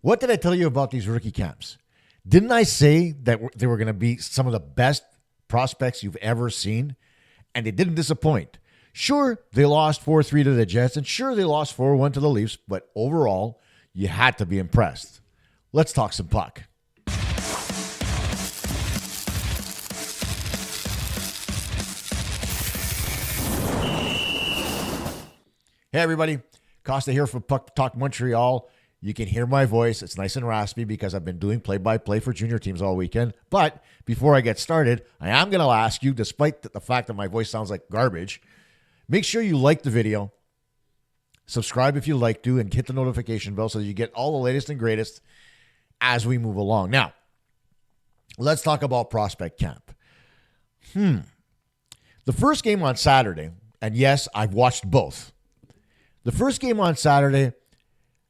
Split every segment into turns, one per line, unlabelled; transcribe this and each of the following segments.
What did I tell you about these rookie camps? Didn't I say that they were going to be some of the best prospects you've ever seen? And they didn't disappoint. Sure, they lost 4-3 to the Jets, and sure, they lost 4-1 to the Leafs, but overall, you had to be impressed. Let's talk some puck. Hey, everybody. Costa here from Puck Talk Montreal. You can hear my voice. It's nice and raspy because I've been doing play-by-play for junior teams all weekend. But before I get started, I am going to ask you, despite the fact that my voice sounds like garbage, make sure you like the video, subscribe if you like to, and hit the notification bell so that you get all the latest and greatest as we move along. Now, let's talk about prospect camp. The first game on Saturday, and yes, I've watched both. The first game on Saturday,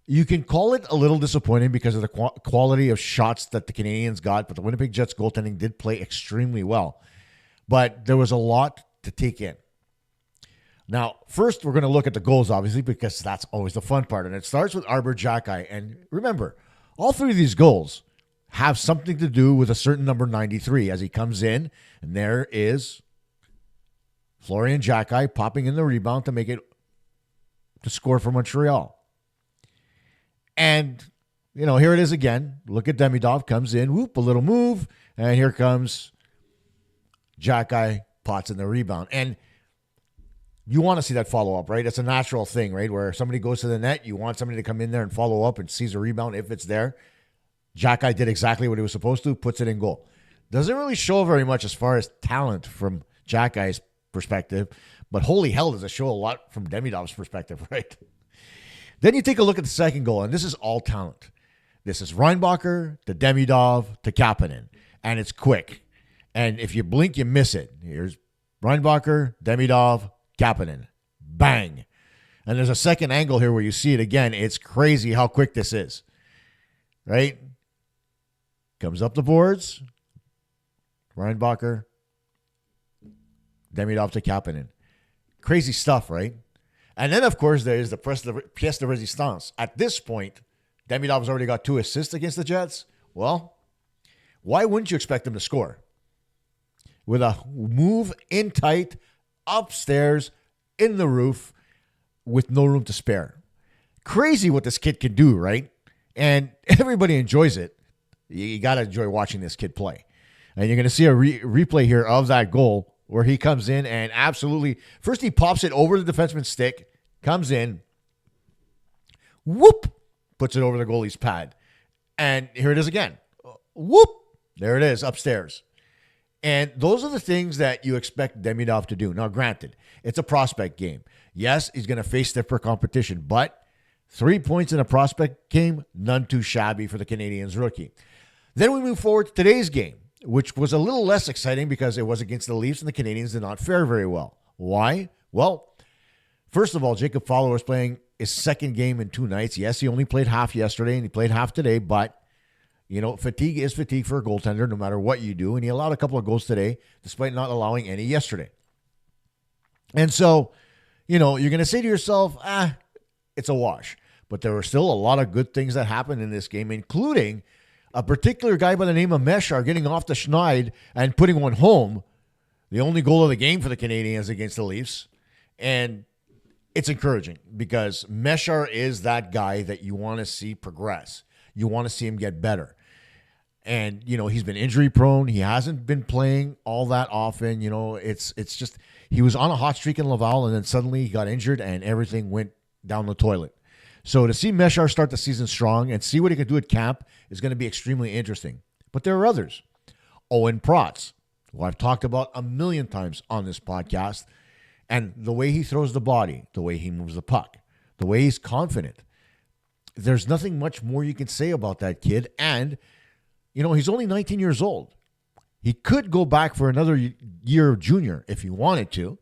you can call it a little disappointing because of the quality of shots that the Canadiens got, but the Winnipeg Jets goaltending did play extremely well. But there was a lot to take in. Now, first, we're going to look at the goals, obviously, because that's always the fun part. And it starts with Arber Xhekaj. And remember, all three of these goals have something to do with a certain number 93 as he comes in. And there is Florian Xhekaj popping in the rebound to score for Montreal. And, here it is again. Look at Demidov, comes in, whoop, a little move. And here comes Xhekaj, pots in the rebound. And you want to see that follow-up, right? It's a natural thing, right? Where somebody goes to the net, you want somebody to come in there and follow up and seize a rebound if it's there. Xhekaj did exactly what he was supposed to, puts it in goal. Doesn't really show very much as far as talent from Xhekaj's perspective, but holy hell does it show a lot from Demidov's perspective, right? Then you take a look at the second goal, and this is all talent. This is Reinbacher to Demidov to Kapanen, and it's quick. And if you blink, you miss it. Here's Reinbacher, Demidov, Kapanen. Bang. And there's a second angle here where you see it again. It's crazy how quick this is, right? Comes up the boards. Reinbacher, Demidov to Kapanen. Crazy stuff, right? And then, of course, there's the pièce de résistance. At this point, Demidov's already got 2 assists against the Jets. Well, why wouldn't you expect him to score? With a move in tight, upstairs, in the roof, with no room to spare. Crazy what this kid can do, right? And everybody enjoys it. You got to enjoy watching this kid play. And you're going to see a replay here of that goal where he comes in and absolutely, first he pops it over the defenseman's stick, comes in, whoop, puts it over the goalie's pad. And here it is again. Whoop, there it is upstairs. And those are the things that you expect Demidov to do. Now, granted, it's a prospect game. Yes, he's going to face stiffer competition, but 3 points in a prospect game, none too shabby for the Canadiens rookie. Then we move forward to today's game, which was a little less exciting because it was against the Leafs and the Canadiens did not fare very well. Why? Well, first of all, Jacob Fowler was playing his second game in 2 nights. Yes, he only played half yesterday and he played half today, but, fatigue is fatigue for a goaltender no matter what you do. And he allowed a couple of goals today despite not allowing any yesterday. And so, you're going to say to yourself, it's a wash. But there were still a lot of good things that happened in this game, including a particular guy by the name of Meshar getting off the schneid and putting one home. The only goal of the game for the Canadiens against the Leafs. And it's encouraging because Meshar is that guy that you want to see progress. You want to see him get better. And, he's been injury prone. He hasn't been playing all that often. It's just, he was on a hot streak in Laval and then suddenly he got injured and everything went down the toilet. So to see Meshar start the season strong and see what he can do at camp is going to be extremely interesting. But there are others. Owen Protz, who I've talked about a million times on this podcast, and the way he throws the body, the way he moves the puck, the way he's confident. There's nothing much more you can say about that kid. And, he's only 19 years old. He could go back for another year of junior if he wanted to.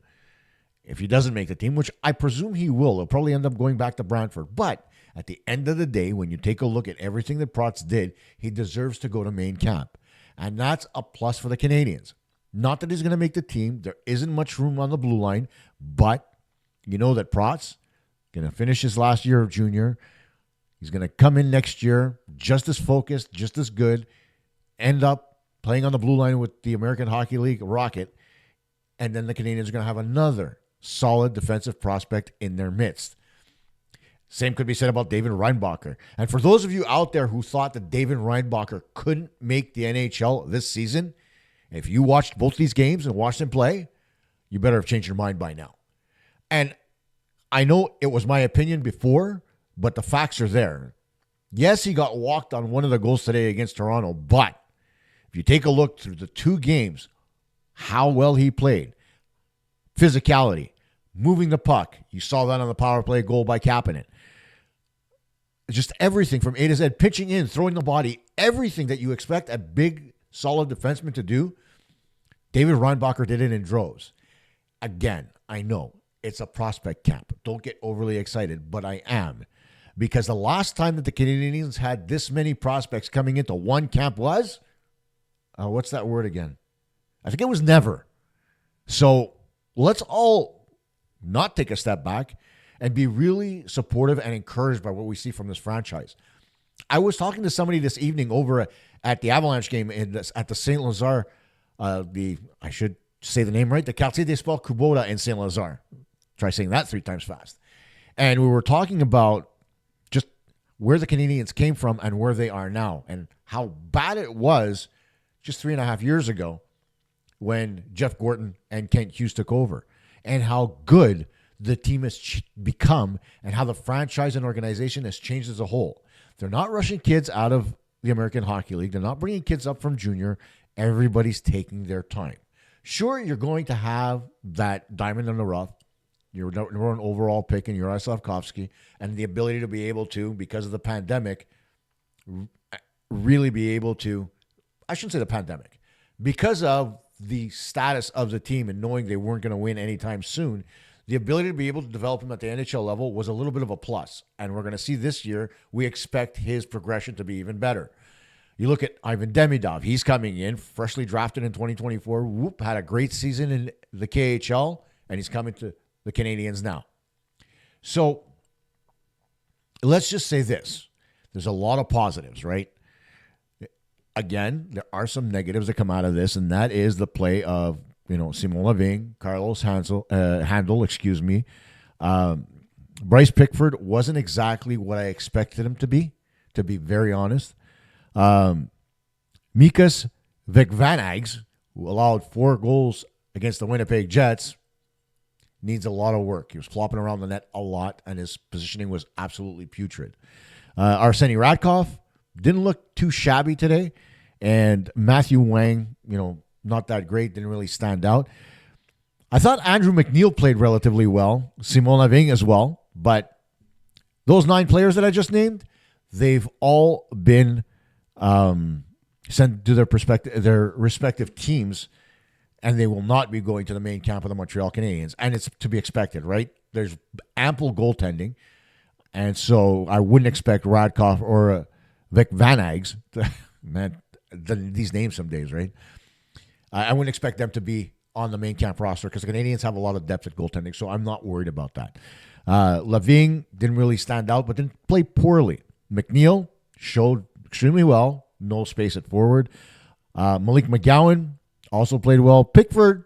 If he doesn't make the team, which I presume he will, he'll probably end up going back to Brantford. But at the end of the day, when you take a look at everything that Protz did, he deserves to go to main camp. And that's a plus for the Canadiens. Not that he's going to make the team. There isn't much room on the blue line. But you know that Protz going to finish his last year of junior. He's going to come in next year, just as focused, just as good, end up playing on the blue line with the American Hockey League Rocket, and then the Canadiens are going to have another solid defensive prospect in their midst. Same could be said about David Reinbacher. And for those of you out there who thought that David Reinbacher couldn't make the NHL this season, if you watched both these games and watched him play, you better have changed your mind by now. And I know it was my opinion before, but the facts are there. Yes, he got walked on one of the goals today against Toronto, but if you take a look through the two games, how well he played, physicality, moving the puck, you saw that on the power play goal by Kapanen. Just everything from A to Z, pitching in, throwing the body, everything that you expect a big, solid defenseman to do, David Reinbacher did it in droves. Again, I know it's a prospect camp. Don't get overly excited, but I am. Because the last time that the Canadiens had this many prospects coming into one camp was, what's that word again? I think it was never. So let's all not take a step back and be really supportive and encouraged by what we see from this franchise. I was talking to somebody this evening over at the Avalanche game at the St. Lazare, I should say the name right, the Quartier des Sports Kubota in St. Lazare. Try saying that 3 times fast. And we were talking about just where the Canadiens came from and where they are now and how bad it was just 3.5 years ago when Jeff Gorton and Kent Hughes took over, and how good the team has become and how the franchise and organization has changed as a whole. They're not rushing kids out of the American Hockey League. They're not bringing kids up from junior. Everybody's taking their time. Sure, you're going to have that diamond in the rough, your number one overall pick in Juraj Slafkovsky, and the ability to be able to, because of the pandemic, really be able to, I shouldn't say the pandemic, because of the status of the team and knowing they weren't going to win anytime soon, the ability to be able to develop him at the NHL level was a little bit of a plus. And we're going to see this year, we expect his progression to be even better. You look at Ivan Demidov. He's coming in, freshly drafted in 2024. Had a great season in the KHL, and he's coming to the Canadiens now. So let's just say this. There's a lot of positives, right? Again, there are some negatives that come out of this, and that is the play of, Simon Lavigne, Carlos Handel, Bryce Pickford wasn't exactly what I expected him to be very honest. Mikas Vikvanags, who allowed 4 goals against the Winnipeg Jets, needs a lot of work. He was flopping around the net a lot, and his positioning was absolutely putrid. Arseny Radkov didn't look too shabby today, and Matthew Wang, not that great, didn't really stand out. I thought Andrew McNeil played relatively well, Simon Lavigne as well, but those 9 players that I just named, they've all been sent to their respective teams, and they will not be going to the main camp of the Montreal Canadiens, and it's to be expected, right? There's ample goaltending, and so I wouldn't expect Radkov or Vic Vanags, these names some days, right? I wouldn't expect them to be on the main camp roster because the Canadiens have a lot of depth at goaltending, so I'm not worried about that. Lavigne didn't really stand out, but didn't play poorly. McNeil showed extremely well, no space at forward. Malik McGowan also played well. Pickford,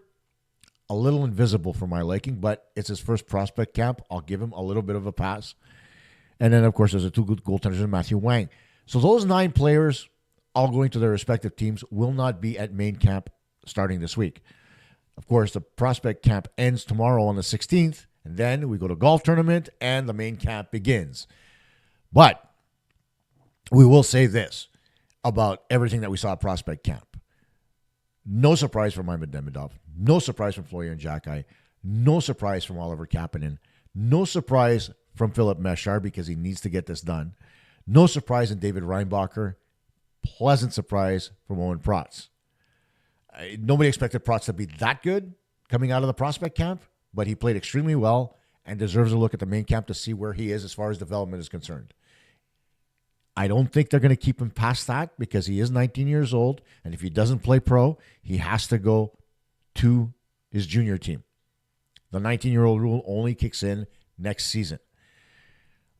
a little invisible for my liking, but it's his first prospect camp. I'll give him a little bit of a pass. And then, of course, there's the 2 good goaltenders in Matthew Wang. So those 9 players, all going to their respective teams, will not be at main camp starting this week. Of course, the prospect camp ends tomorrow on the 16th, and then we go to golf tournament, and the main camp begins. But we will say this about everything that we saw at prospect camp. No surprise from Ivan Demidov. No surprise from Florian Xhekaj. No surprise from Oliver Kapanen. No surprise from Philip Meshar because he needs to get this done. No surprise in David Reinbacher. Pleasant surprise from Owen Protz. Nobody expected Protz to be that good coming out of the prospect camp, but he played extremely well and deserves a look at the main camp to see where he is as far as development is concerned. I don't think they're going to keep him past that because he is 19 years old, and if he doesn't play pro, he has to go to his junior team. The 19-year-old rule only kicks in next season.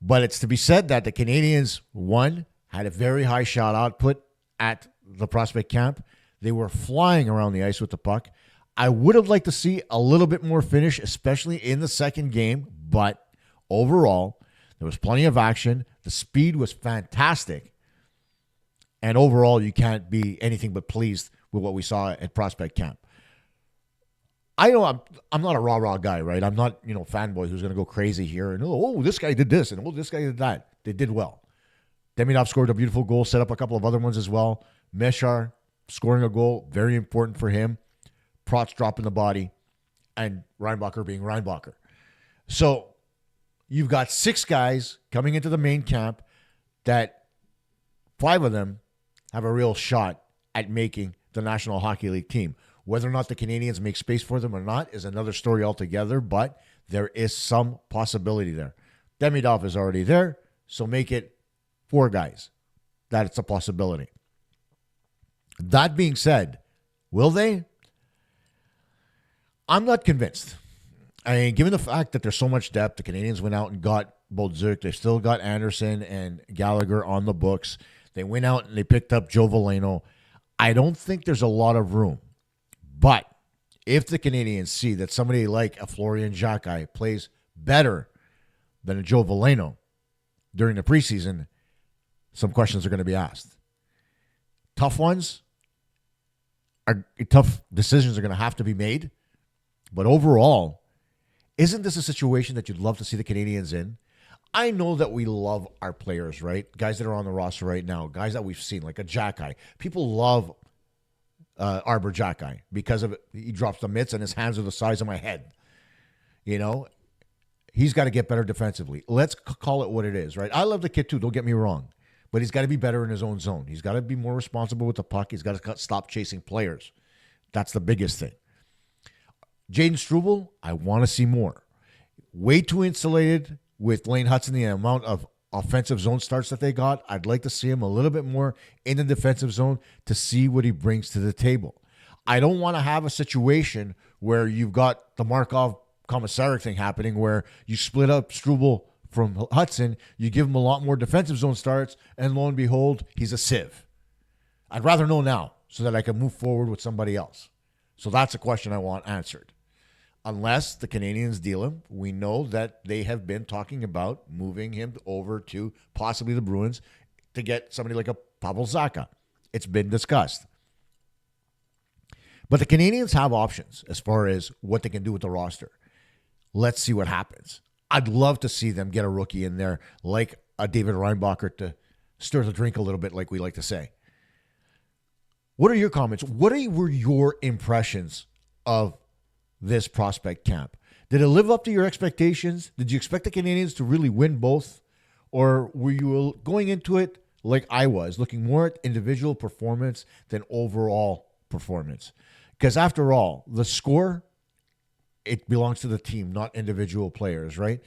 But it's to be said that the Canadiens, 1, had a very high shot output at the prospect camp. They were flying around the ice with the puck. I would have liked to see a little bit more finish, especially in the second game, but overall, there was plenty of action. The speed was fantastic. And overall, you can't be anything but pleased with what we saw at prospect camp. I know I'm not a rah-rah guy, right? I'm not, fanboy who's going to go crazy here and, this guy did this and, this guy did that. They did well. Demidov scored a beautiful goal, set up a couple of other ones as well. Meshar scoring a goal, very important for him. Protz dropping the body, and Reinbacher being Reinbacher. So you've got 6 guys coming into the main camp that 5 of them have a real shot at making the National Hockey League team. Whether or not the Canadiens make space for them or not is another story altogether, but there is some possibility there. Demidov is already there, so make it 4 guys. That's a possibility. That being said, will they? I'm not convinced. I mean, given the fact that there's so much depth, the Canadiens went out and got Bolduc. They've still got Anderson and Gallagher on the books. They went out and they picked up Joe Veleno. I don't think there's a lot of room. But if the Canadiens see that somebody like a Florian Jacquet plays better than a Joe Veleno during the preseason, some questions are going to be asked. Tough decisions are going to have to be made. But overall, isn't this a situation that you'd love to see the Canadiens in? I know that we love our players, right? Guys that are on the roster right now, guys that we've seen, like a Jacquet. People love Arbor Jacquet because of it. He drops the mitts and his hands are the size of my head. He's got to get better defensively. Let's call it what it is, right? I love the kid too, don't get me wrong. But he's got to be better in his own zone. He's got to be more responsible with the puck. He's got to stop chasing players. That's the biggest thing. Jaden Struble, I want to see more. Way too insulated with Lane Hudson, the amount of offensive zone starts that they got. I'd like to see him a little bit more in the defensive zone to see what he brings to the table. I don't want to have a situation where you've got the Markov Komisarek thing happening where you split up Struble from Hudson, you give him a lot more defensive zone starts, and lo and behold, he's a sieve. I'd rather know now so that I can move forward with somebody else. So that's a question I want answered. Unless the Canadiens deal him, we know that they have been talking about moving him over to possibly the Bruins to get somebody like a Pavel Zacha. It's been discussed. But the Canadiens have options as far as what they can do with the roster. Let's see what happens. I'd love to see them get a rookie in there like a David Reinbacher to stir the drink a little bit, like we like to say. What are your comments? What were your impressions of this prospect camp? Did it live up to your expectations? Did you expect the Canadiens to really win both? Or were you going into it like I was, looking more at individual performance than overall performance? Because after all, the score, it belongs to the team, not individual players, right?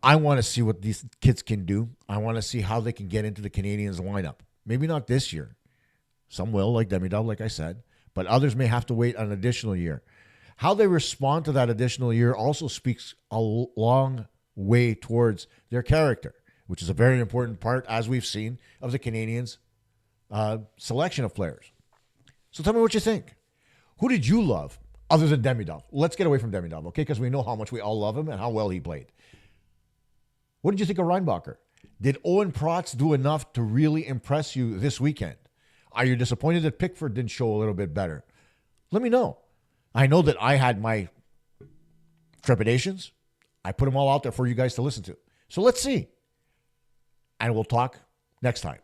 I want to see what these kids can do. I want to see how they can get into the Canadiens lineup. Maybe not this year. Some will, like Demidov, like I said. But others may have to wait an additional year. How they respond to that additional year also speaks a long way towards their character, which is a very important part, as we've seen, of the Canadiens' selection of players. So tell me what you think. Who did you love other than Demidov? Let's get away from Demidov, okay? Because we know how much we all love him and how well he played. What did you think of Reinbacher? Did Owen Protz do enough to really impress you this weekend? Are you disappointed that Pickford didn't show a little bit better? Let me know. I know that I had my trepidations. I put them all out there for you guys to listen to. So let's see. And we'll talk next time.